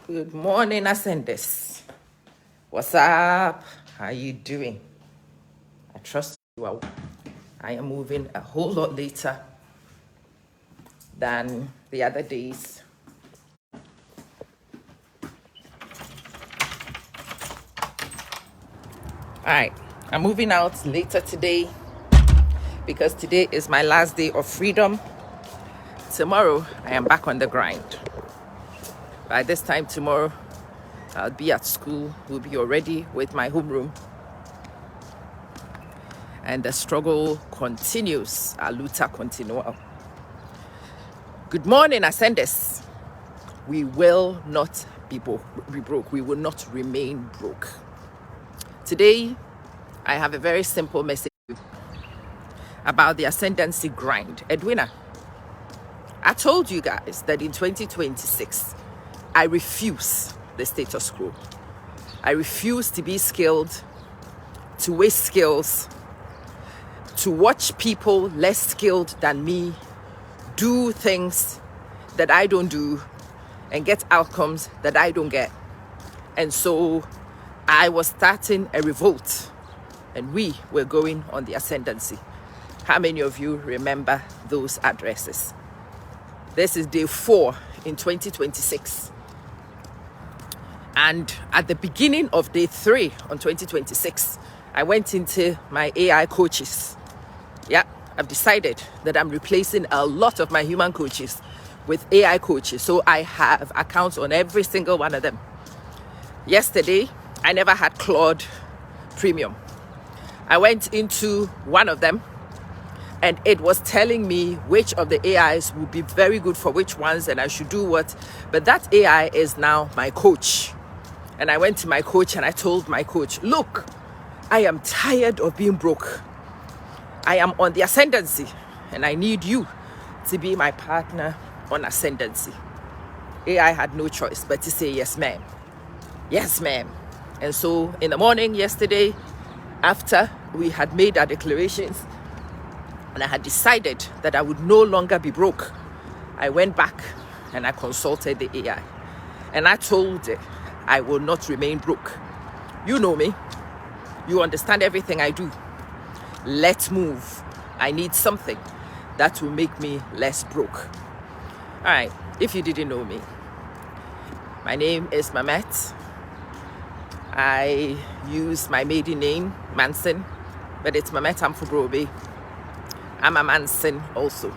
Good morning, Ascenders. What's up? How you doing? I trust you are. I am moving a whole lot later than the other days. All right, I'm moving out later today because today is my last day of freedom. Tomorrow, I am back on the grind. By this time tomorrow, I'll be at school. We'll be already with my homeroom. And the struggle continues. A luta continua. Good morning, Ascenders. We will not be broke. We will not remain broke. Today, I have a very simple message about the ascendancy grind. Edwina, I told you guys that in 2026, I refuse the status quo. I refuse to be skilled, to waste skills, to watch people less skilled than me do things that I don't do and get outcomes that I don't get. And so I was starting a revolt and we were going on the ascendancy. How many of you remember those addresses? This is day 4 in 2026. And at the beginning of day 3 on 2026, I went into my AI coaches. Yeah, I've decided that I'm replacing a lot of my human coaches with AI coaches. So I have accounts on every single one of them. Yesterday, I never had Claude Premium. I went into one of them and it was telling me which of the AIs would be very good for which ones and I should do what. But that AI is now my coach. And I went to my coach and I told my coach, look, I am tired of being broke. I am on the ascendancy and I need you to be my partner on ascendancy. AI had no choice but to say, yes, ma'am. Yes, ma'am. And so in the morning yesterday, after we had made our declarations and I had decided that I would no longer be broke, I went back and I consulted the AI. And I told it, I will not remain broke. You know me. You understand everything I do. Let's move. I need something that will make me less broke. All right, if you didn't know me, my name is Mamet. I use my maiden name, Manson, but it's Mamet Amfobrobe. I'm a Manson also.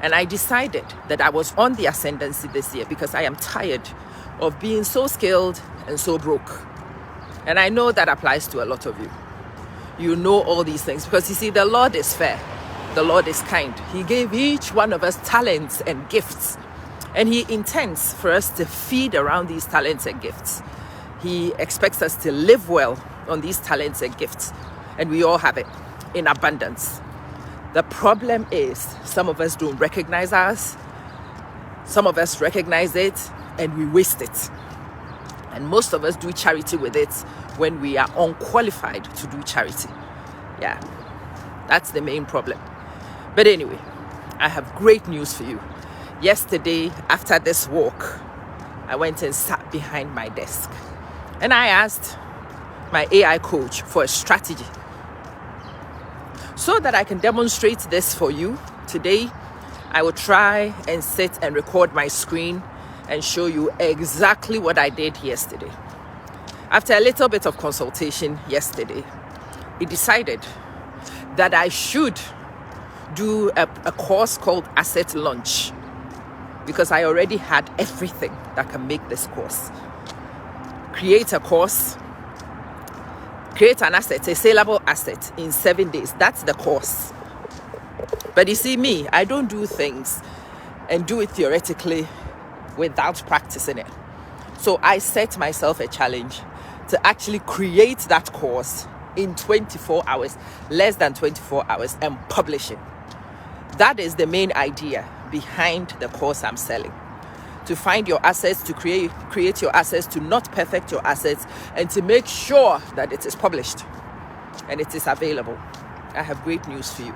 And I decided that I was on the ascendancy this year because I am tired of being so skilled and so broke. And I know that applies to a lot of you. You know all these things because you see, the Lord is fair. The Lord is kind. He gave each one of us talents and gifts. And He intends for us to feed around these talents and gifts. He expects us to live well on these talents and gifts. And we all have it in abundance. The problem is some of us don't recognize us. Some of us recognize it and we waste it. And most of us do charity with it when we are unqualified to do charity. Yeah, that's the main problem. But anyway, I have great news for you. Yesterday, after this walk, I went and sat behind my desk. And I asked my AI coach for a strategy so that I can demonstrate this for you. Today, I will try and sit and record my screen and show you exactly what I did yesterday. After a little bit of consultation yesterday, he decided that I should do a course called Asset Launch because I already had everything that can make this course. Create a course, create an asset, a saleable asset in 7 days. That's the course. But you see me, I don't do things and do it theoretically without practicing it. So I set myself a challenge to actually create that course in 24 hours, less than 24 hours, and publish it. That is the main idea behind the course I'm selling. To find your assets, to create your assets, to not perfect your assets, and to make sure that it is published and it is available. I have great news for you.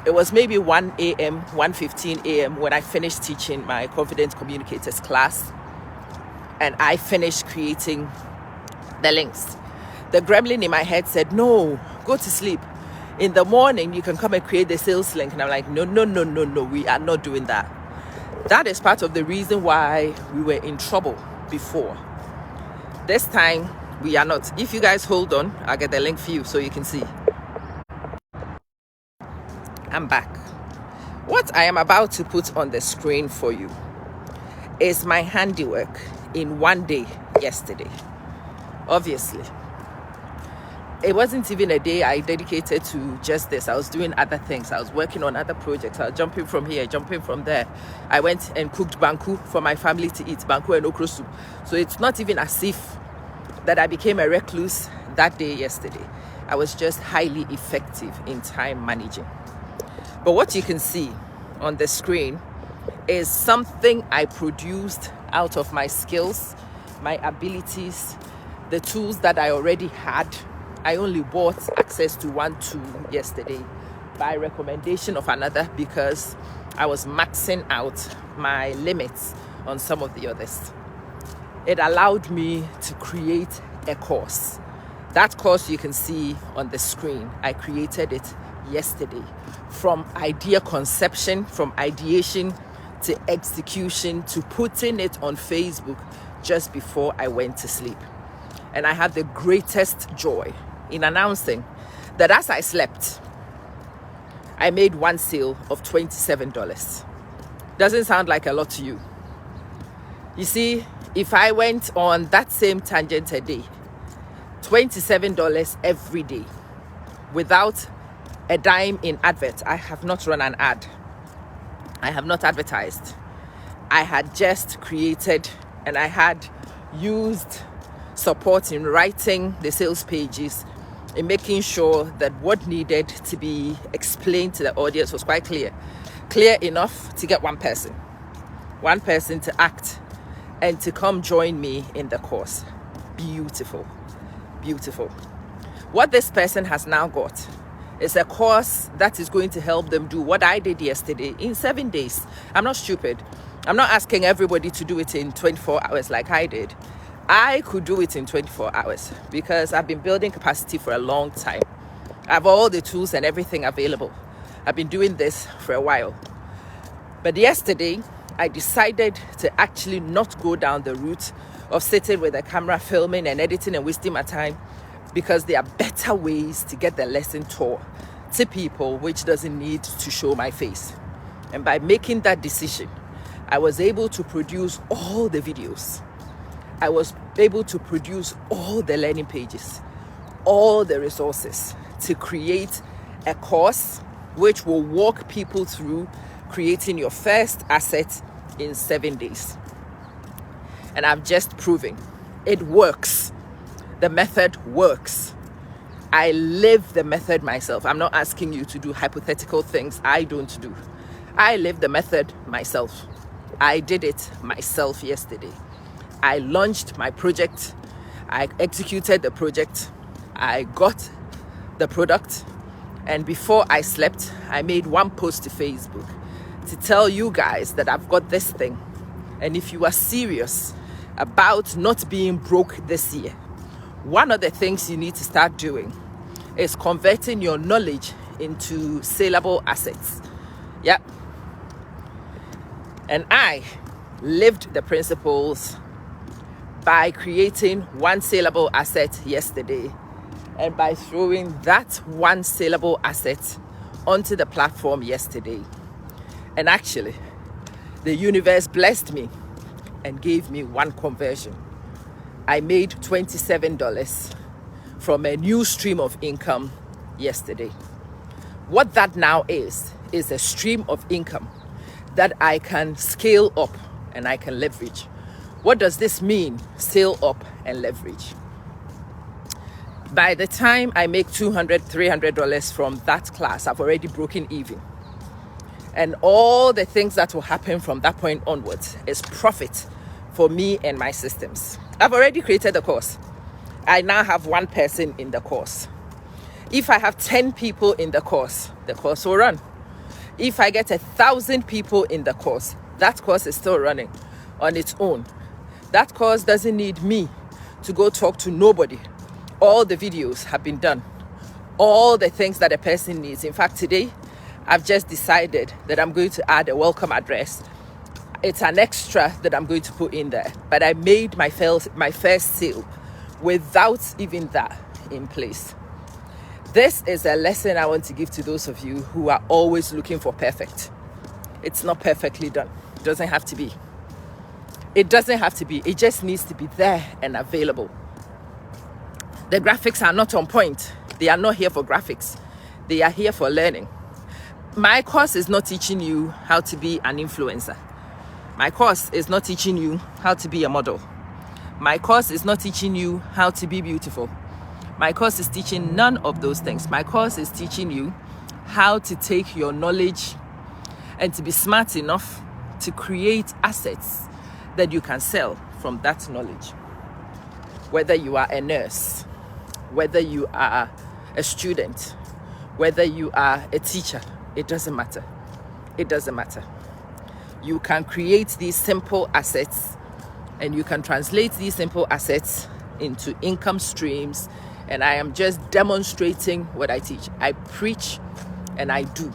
It was maybe 1 a.m., 1:15 a.m. when I finished teaching my Confident Communicators class, and I finished creating the links. The gremlin in my head said, no, go to sleep. In the morning, you can come and create the sales link. And I'm like, no, we are not doing that. That is part of the reason why we were in trouble before. This time, we are not. If you guys hold on, I'll get the link for you so you can see. I'm back. What I am about to put on the screen for you is my handiwork in one day yesterday. Obviously, it wasn't even a day I dedicated to just this. I was doing other things. I was working on other projects. I was jumping from here, jumping from there. I went and cooked banku for my family to eat, banku and okra soup. So it's not even as if that I became a recluse that day yesterday. I was just highly effective in time managing. But what you can see on the screen is something I produced out of my skills, my abilities, the tools that I already had. I only bought access to one tool yesterday by recommendation of another because I was maxing out my limits on some of the others. It allowed me to create a course. That course you can see on the screen, I created it yesterday. From idea conception, from ideation to execution to putting it on Facebook just before I went to sleep. And I had the greatest joy in announcing that as I slept, I made one sale of $27. Doesn't sound like a lot to you. You see, if I went on that same tangent a day, $27 every day, without a dime in advert. I have not run an ad. I have not advertised. I had just created and I had used support in writing the sales pages, in making sure that what needed to be explained to the audience was quite clear. Clear enough to get one person to act and to come join me in the course. Beautiful. What this person has now got is a course that is going to help them do what I did yesterday in 7 days. I'm not stupid. I'm not asking everybody to do it in 24 hours like I did. I could do it in 24 hours because I've been building capacity for a long time. I have all the tools and everything available. I've been doing this for a while. But yesterday, I decided to actually not go down the route of sitting with a camera, filming and editing and wasting my time, because there are better ways to get the lesson taught to people which doesn't need to show my face. And by making that decision, I was able to produce all the videos. I was able to produce all the learning pages, all the resources to create a course which will walk people through creating your first asset in 7 days. And I've just proven it works. The method works. I live the method myself. I'm not asking you to do hypothetical things I don't do. I live the method myself. I did it myself yesterday. I launched my project. I executed the project. I got the product. And before I slept, I made one post to Facebook to tell you guys that I've got this thing. And if you are serious about not being broke this year, one of the things you need to start doing is converting your knowledge into saleable assets. Yep. And I lived the principles by creating one saleable asset yesterday and by throwing that one saleable asset onto the platform yesterday. And actually, the universe blessed me and gave me one conversion. I made $27 from a new stream of income yesterday. What that now is a stream of income that I can scale up and I can leverage. What does this mean, scale up and leverage? By the time I make $200, $300 from that class, I've already broken even. And all the things that will happen from that point onwards is profit for me and my systems. I've already created the course. I now have one person in the course. If I have 10 people in the course will run. If I get 1,000 people in the course, that course is still running on its own. That course doesn't need me to go talk to nobody. All the videos have been done. All the things that a person needs. In fact, today, I've just decided that I'm going to add a welcome address. It's an extra that I'm going to put in there. But I made my first sale without even that in place. This is a lesson I want to give to those of you who are always looking for perfect. It's not perfectly done. It doesn't have to be. It doesn't have to be. It just needs to be there and available. The graphics are not on point. They are not here for graphics. They are here for learning. My course is not teaching you how to be an influencer. My course is not teaching you how to be a model. My course is not teaching you how to be beautiful. My course is teaching none of those things. My course is teaching you how to take your knowledge and to be smart enough to create assets that you can sell from that knowledge. Whether you are a nurse, whether you are a student, whether you are a teacher, it doesn't matter. It doesn't matter. You can create these simple assets and you can translate these simple assets into income streams. And I am just demonstrating what I teach. I preach and I do.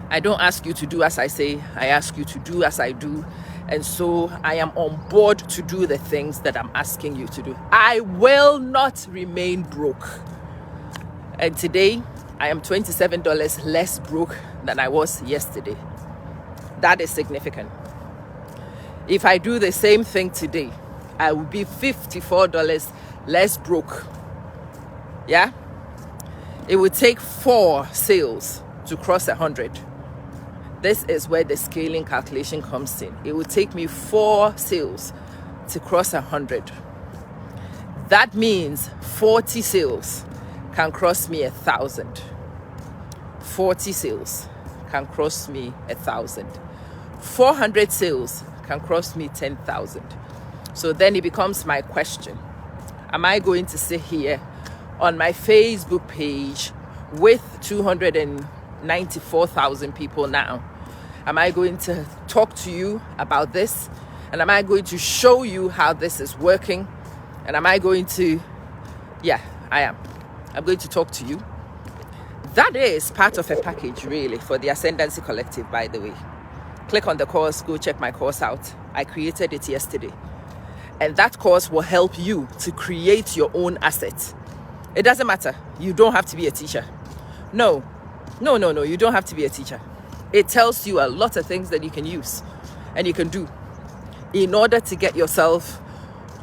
I don't ask you to do as I say. I ask you to do as I do. And so I am on board to do the things that I'm asking you to do. I will not remain broke. And today, I am $27 less broke than I was yesterday. That is significant. If I do the same thing today, I will be $54 less broke. Yeah? It would take 4 sales to cross 100. This is where the scaling calculation comes in. It would take me 4 sales to cross 100. That means 40 sales can cross me 1,000. 40 sales can cross me 1,000. 400 sales can cross me 10,000. So then it becomes my question. Am I going to sit here on my Facebook page with 294,000 people now? Am I going to talk to you about this? And am I going to show you how this is working? And am I going to, yeah, I am. I'm going to talk to you. That is part of a package really for the Ascendancy Collective, by the way. Click on the course, go check my course out. I created it yesterday. And that course will help you to create your own assets. It doesn't matter. You don't have to be a teacher. No, you don't have to be a teacher. It tells you a lot of things that you can use and you can do in order to get yourself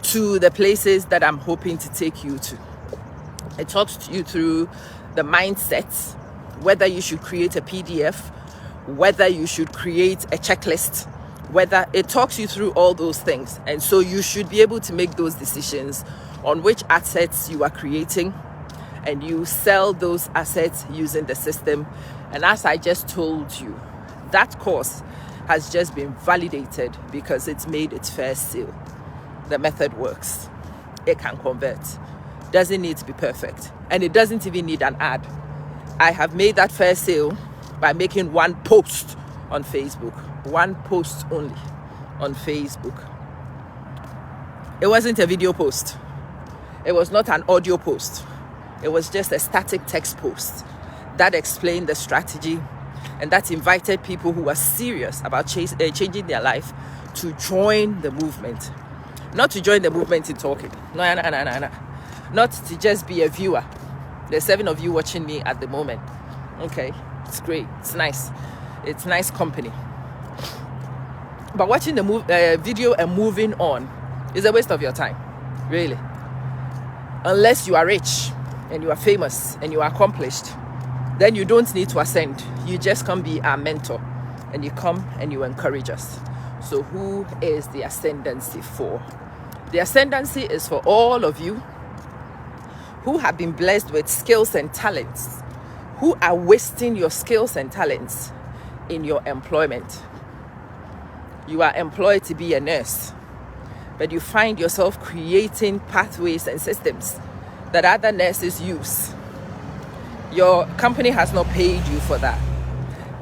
to the places that I'm hoping to take you to. It talks you through the mindsets, whether you should create a PDF, whether you should create a checklist, whether it talks you through all those things. And so you should be able to make those decisions on which assets you are creating, and you sell those assets using the system. And as I just told you, that course has just been validated because it's made its first sale. The method works. It can convert. Doesn't need to be perfect. And it doesn't even need an ad. I have made that first sale by making one post on Facebook. One post only on Facebook. It wasn't a video post. It was not an audio post. It was just a static text post that explained the strategy and that invited people who were serious about changing their life to join the movement. Not to join the movement in talking. No. Not to just be a viewer. There's 7 of you watching me at the moment. Okay, it's great. It's nice. It's nice company. But watching the video and moving on is a waste of your time, really. Unless you are rich and you are famous and you are accomplished, then you don't need to ascend. You just come be our mentor and you come and you encourage us. So who is the Ascendancy for? The Ascendancy is for all of you who have been blessed with skills and talents, who are wasting your skills and talents in your employment. You are employed to be a nurse, but you find yourself creating pathways and systems that other nurses use. Your company has not paid you for that.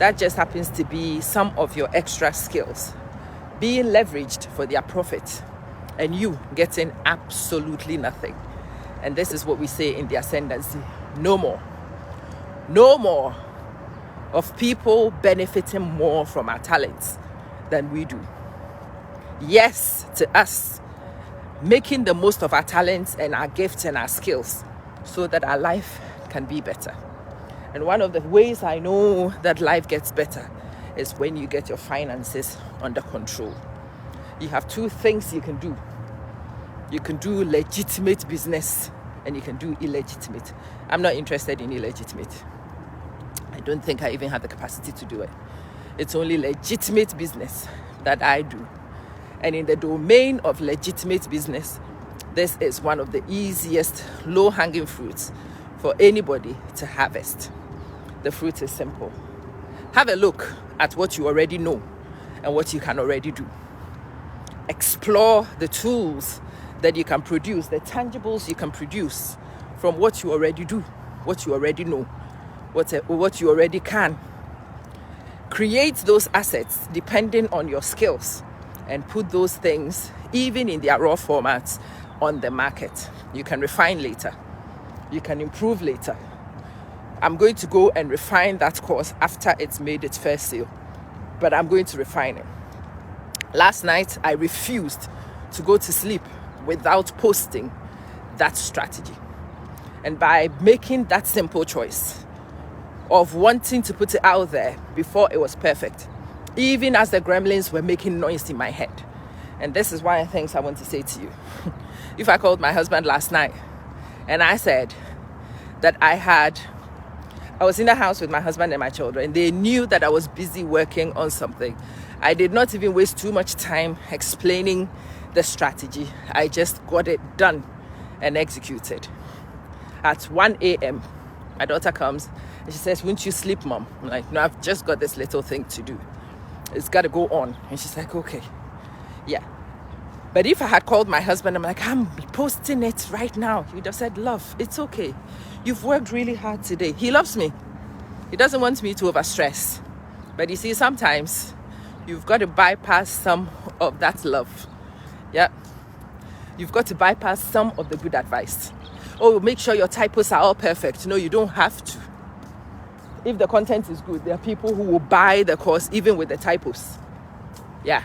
That just happens to be some of your extra skills being leveraged for their profit and you getting absolutely nothing. And this is what we say in the ascendancy: no more. No more of people benefiting more from our talents than we do. Yes to us making the most of our talents and our gifts and our skills so that our life can be better. And one of the ways I know that life gets better is when you get your finances under control. You have two things you can do. You can do legitimate business and you can do illegitimate. I'm not interested in illegitimate. I don't think I even have the capacity to do it. It's only legitimate business that I do. And in the domain of legitimate business, this is one of the easiest low-hanging fruits for anybody to harvest. The fruit is simple. Have a look at what you already know and what you can already do. Explore the tools that you can produce, the tangibles you can produce from what you already do, what you already know, what you already can. Create those assets depending on your skills and put those things, even in their raw formats, on the market. You can refine later. You can improve later. I'm going to go and refine that course after it's made its first sale, but I'm going to refine it. Last night, I refused to go to sleep without posting that strategy. And by making that simple choice of wanting to put it out there before it was perfect, even as the gremlins were making noise in my head. And this is one of the things I want to say to you. If I called my husband last night and I said that I was in the house with my husband and my children, they knew that I was busy working on something. I did not even waste too much time explaining the strategy. I just got it done and executed. At 1 a.m., my daughter comes and she says, "Won't you sleep, Mom?" I'm like, "No, I've just got this little thing to do. It's got to go on." And she's like, "Okay." Yeah. But if I had called my husband, I'm like, "I'm posting it right now." He would have said, "Love, it's okay. You've worked really hard today." He loves me. He doesn't want me to overstress. But you see, sometimes you've got to bypass some of that love. Yeah. You've got to bypass some of the good advice. Oh, make sure your typos are all perfect. No, you don't have to. If the content is good, there are people who will buy the course even with the typos. Yeah.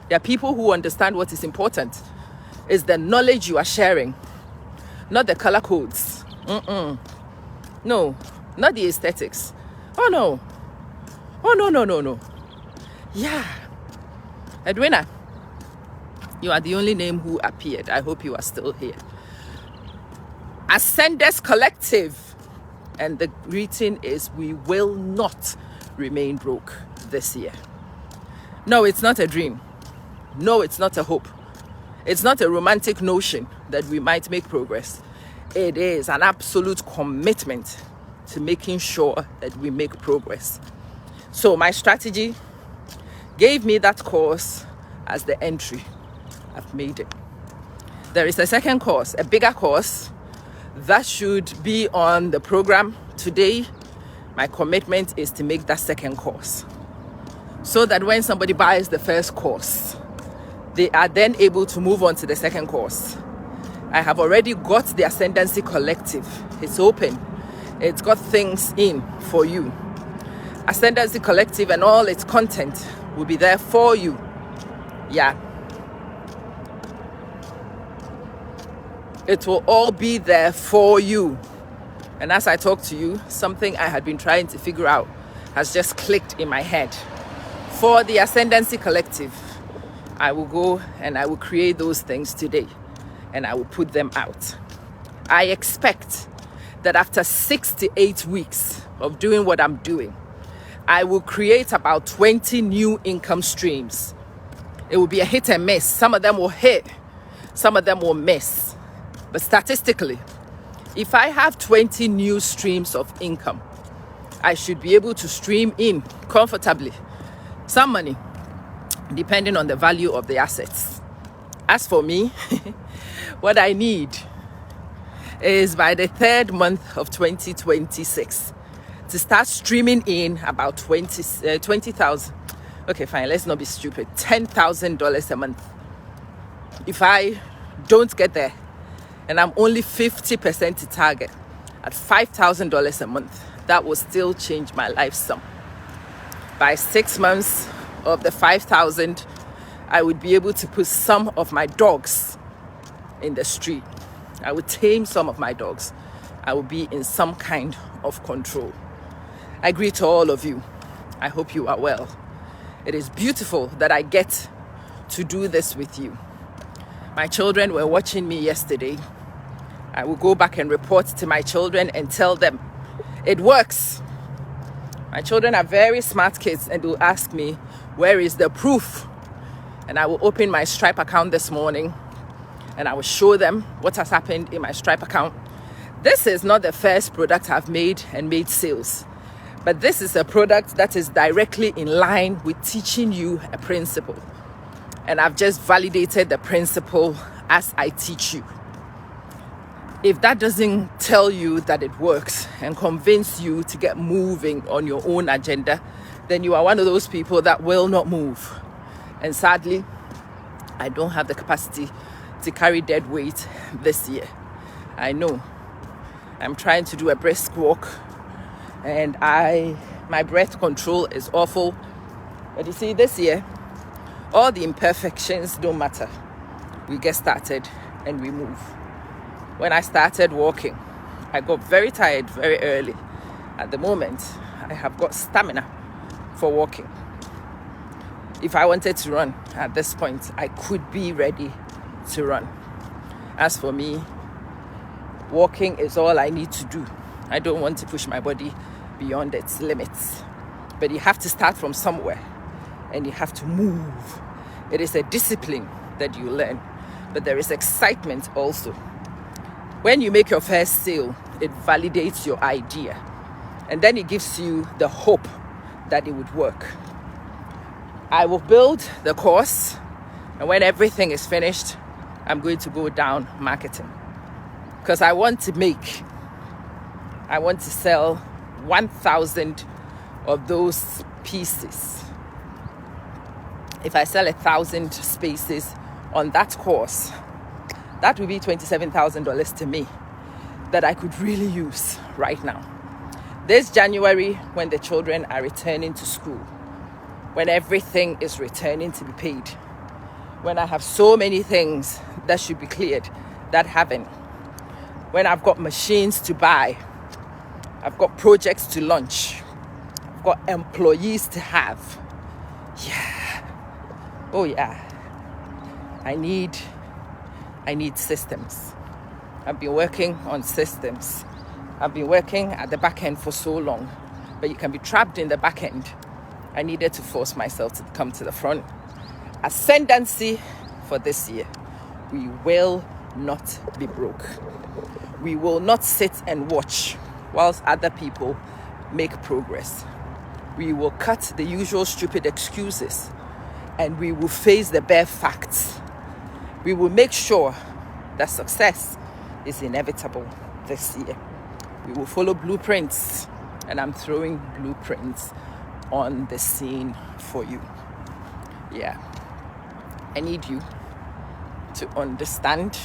There are people who understand what is important. It's the knowledge you are sharing, not the color codes. No, not the aesthetics. Oh no. No. Yeah. Edwina, you are the only name who appeared. I hope you are still here. Ascenders Collective. And the greeting is, we will not remain broke this year. No, it's not a dream. No, it's not a hope. It's not a romantic notion that we might make progress. It is an absolute commitment to making sure that we make progress. So my strategy gave me that course as the entry. I've made it. There is a second course, a bigger course, that should be on the program today. My commitment is to make that second course so that when somebody buys the first course, they are then able to move on to the second course. I have already got the Ascendancy Collective. It's open. It's got things in for you. Ascendancy Collective and all its content will be there for you. Yeah. It will all be there for you. And as I talk to you, something I had been trying to figure out has just clicked in my head. For the Ascendancy Collective, I will go and I will create those things today and I will put them out. I expect that after 6 to 8 weeks of doing what I'm doing, I will create about 20 new income streams. It will be a hit and miss. Some of them will hit, some of them will miss. But statistically, if I have 20 new streams of income, I should be able to stream in comfortably some money, depending on the value of the assets. As for me, what I need is by the third month of 2026 to start streaming in about 20,000. Okay, fine, let's not be stupid. $10,000 a month. If I don't get there and I'm only 50% to target at $5,000 a month, that will still change my life some. By 6 months of the 5,000, I would be able to put some of my dogs in the street. I would tame some of my dogs. I will be in some kind of control. I greet to all of you. I hope you are well. It is beautiful that I get to do this with you. My children were watching me yesterday. I will go back and report to my children and tell them it works. My children are very smart kids and will ask me, where is the proof? And I will open my Stripe account this morning and I will show them what has happened in my Stripe account. This is not the first product I've made and made sales, but this is a product that is directly in line with teaching you a principle. And I've just validated the principle as I teach you. If that doesn't tell you that it works and convince you to get moving on your own agenda, then you are one of those people that will not move. And sadly, I don't have the capacity to carry dead weight this year. I know. I'm trying to do a brisk walk and my breath control is awful. But you see, this year, all the imperfections don't matter. We get started and we move. When I started walking, I got very tired very early. At the moment, I have got stamina for walking. If I wanted to run at this point, I could be ready to run. As for me, walking is all I need to do. I don't want to push my body beyond its limits. But you have to start from somewhere and you have to move. It is a discipline that you learn, but there is excitement also. When you make your first sale, it validates your idea and then it gives you the hope that it would work. I will build the course, and when everything is finished, I'm going to go down marketing. Because I want to sell 1,000 of those pieces. If I sell 1,000 spaces on that course, that would be $27,000 to me that I could really use right now. This January, when the children are returning to school, when everything is returning to be paid, when I have so many things that should be cleared that haven't, when I've got machines to buy, I've got projects to launch, I've got employees to have. Yeah. Oh yeah. I need systems. I've been working on systems. I've been working at the back end for so long, but you can be trapped in the back end. I needed to force myself to come to the front. Ascendancy for this year. We will not be broke. We will not sit and watch whilst other people make progress. We will cut the usual stupid excuses and we will face the bare facts. We will make sure that success is inevitable this year. We will follow blueprints, and I'm throwing blueprints on the scene for you. Yeah. I need you to understand.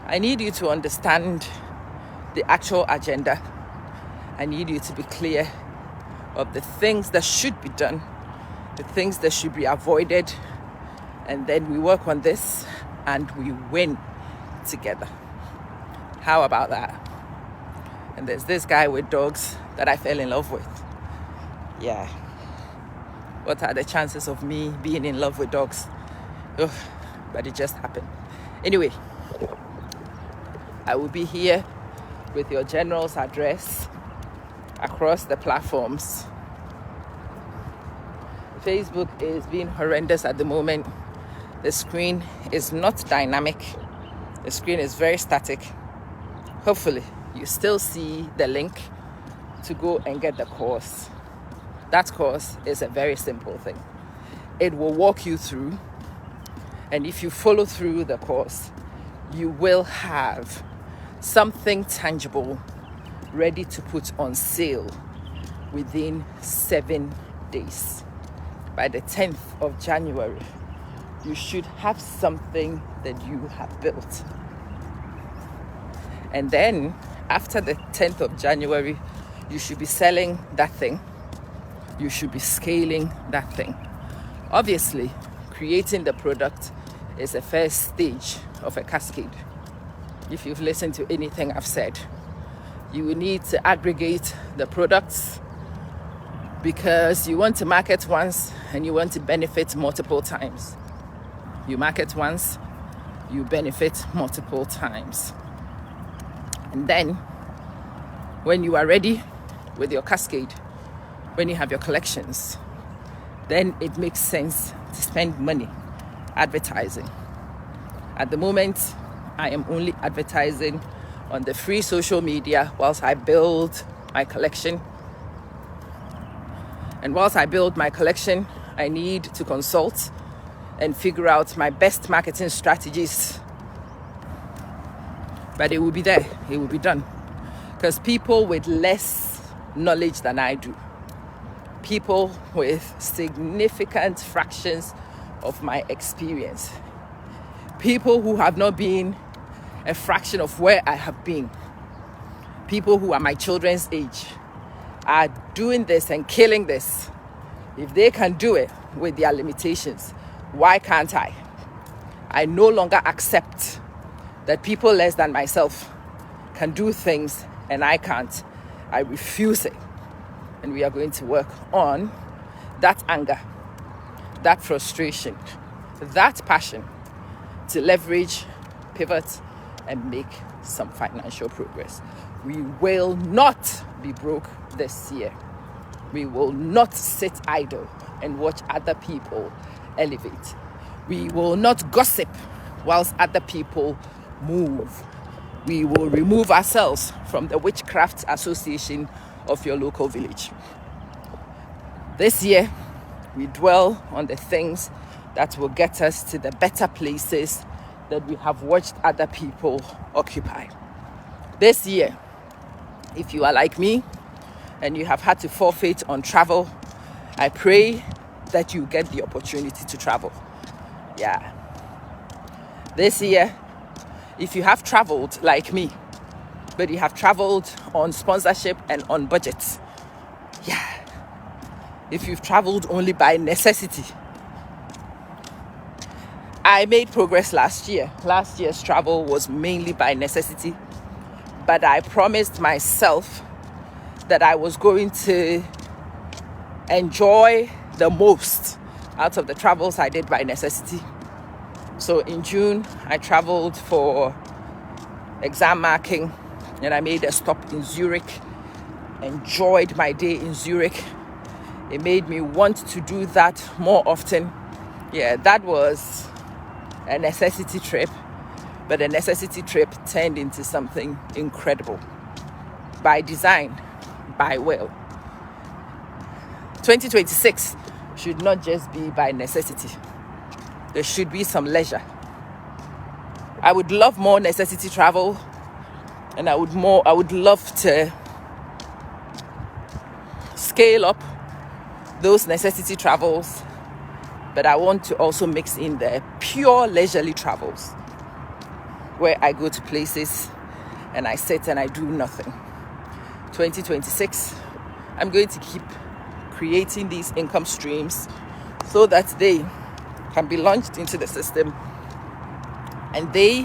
I need you to understand the actual agenda. I need you to be clear of the things that should be done, the things that should be avoided, and then we work on this and we win together. How about that? And there's this guy with dogs that I fell in love with. Yeah. What are the chances of me being in love with dogs? Ugh, but it just happened. Anyway, I will be here with your general's address across the platforms. Facebook is being horrendous at the moment. The screen is not dynamic. The screen is very static. Hopefully, you still see the link to go and get the course. That course is a very simple thing. It will walk you through, and if you follow through the course, you will have something tangible, ready to put on sale within 7 days. By the 10th of January, you should have something that you have built. And then after the 10th of January, you should be selling that thing. You should be scaling that thing. Obviously, creating the product is the first stage of a cascade. If you've listened to anything I've said, you will need to aggregate the products because you want to market once and you want to benefit multiple times. You market once, you benefit multiple times. And then, when you are ready with your cascade, when you have your collections, then it makes sense to spend money advertising. At the moment, I am only advertising on the free social media whilst I build my collection. And whilst I build my collection, I need to consult and figure out my best marketing strategies. But it will be there, it will be done. Because people with less knowledge than I do, people with significant fractions of my experience, people who have not been a fraction of where I have been, people who are my children's age, are doing this and killing this. If they can do it with their limitations, why can't I? I no longer accept that people less than myself can do things and I can't. I refuse it. And we are going to work on that anger, that frustration, that passion to leverage, pivot, and make some financial progress. We will not be broke this year. We will not sit idle and watch other people elevate. We will not gossip whilst other people move. We will remove ourselves from the witchcraft association of your local village. This year, we dwell on the things that will get us to the better places that we have watched other people occupy. This year, if you are like me and you have had to forfeit on travel, I pray that you get the opportunity to travel. Yeah. This year, if you have traveled like me, but you have traveled on sponsorship and on budget, yeah. If you've traveled only by necessity, I made progress last year. Last year's travel was mainly by necessity, but I promised myself that I was going to enjoy the most out of the travels I did by necessity. So in June, I traveled for exam marking and I made a stop in Zurich. Enjoyed my day in Zurich. It made me want to do that more often. Yeah, that was a necessity trip, but a necessity trip turned into something incredible. By design, by will. 2026 should not just be by necessity. There should be some leisure. I would love more necessity travel, and I would love to scale up those necessity travels, but I want to also mix in the pure leisurely travels where I go to places and I sit and I do nothing. 2026, I'm going to keep creating these income streams so that they can be launched into the system and they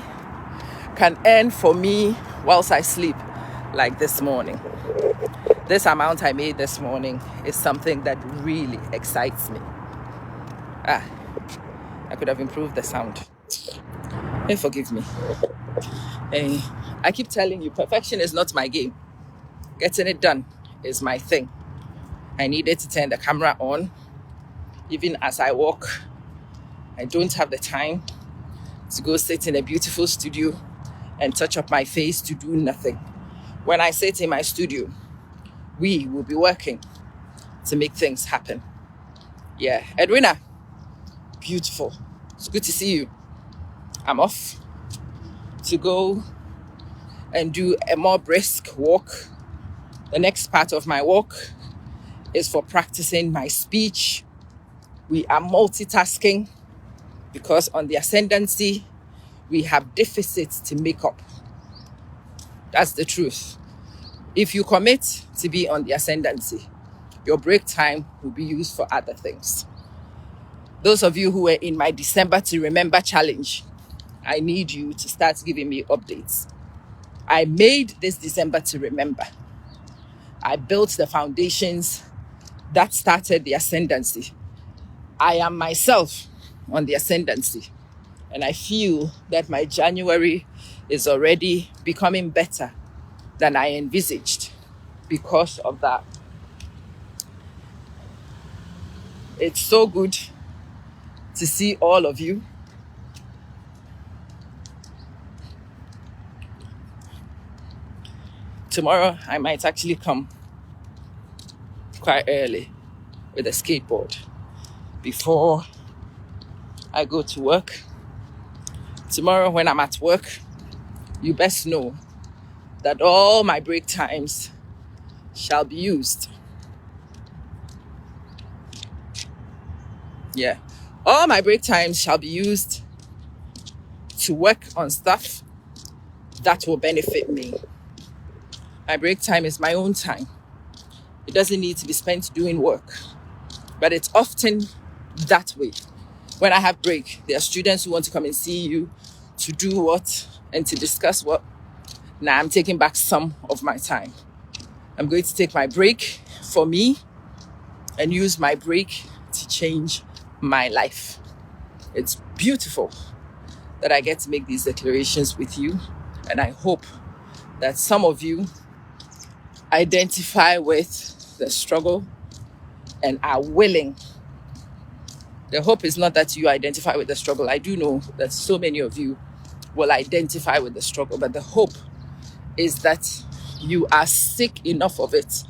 can earn for me whilst I sleep, like this morning. This amount I made this morning is something that really excites me. I could have improved the sound. Hey, forgive me. Hey, I keep telling you, perfection is not my game. Getting it done is my thing. I needed to turn the camera on. Even as I walk, I don't have the time to go sit in a beautiful studio and touch up my face to do nothing. When I sit in my studio, we will be working to make things happen. Yeah, Edwina, beautiful. It's good to see you. I'm off to go and do a more brisk walk. The next part of my walk is for practicing my speech. We are multitasking because on the ascendancy, we have deficits to make up. That's the truth. If you commit to be on the ascendancy, your break time will be used for other things. Those of you who were in my December to Remember challenge, I need you to start giving me updates. I made this December to remember. I built the foundations that started the ascendancy. I am myself on the ascendancy. And I feel that my January is already becoming better than I envisaged because of that. It's so good to see all of you. Tomorrow, I might actually come quite early with a skateboard before I go to work. Tomorrow, when I'm at work, you best know that all my break times shall be used. Yeah. All my break times shall be used to work on stuff that will benefit me. My break time is my own time. It doesn't need to be spent doing work, but it's often that way. When I have break, there are students who want to come and see you to do what and to discuss what. Now I'm taking back some of my time. I'm going to take my break for me and use my break to change my life. It's beautiful that I get to make these declarations with you, and I hope that some of you identify with the struggle and are willing. The hope is not that you identify with the struggle. I do know that so many of you will identify with the struggle, but the hope is that you are sick enough of it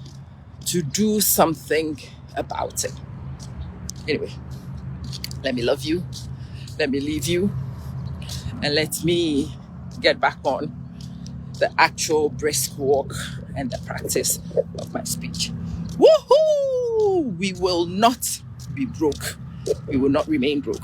to do something about it. Anyway, let me love you, let me leave you, and let me get back on the actual brisk walk and the practice of my speech. Woohoo! We will not be broke. We will not remain broke.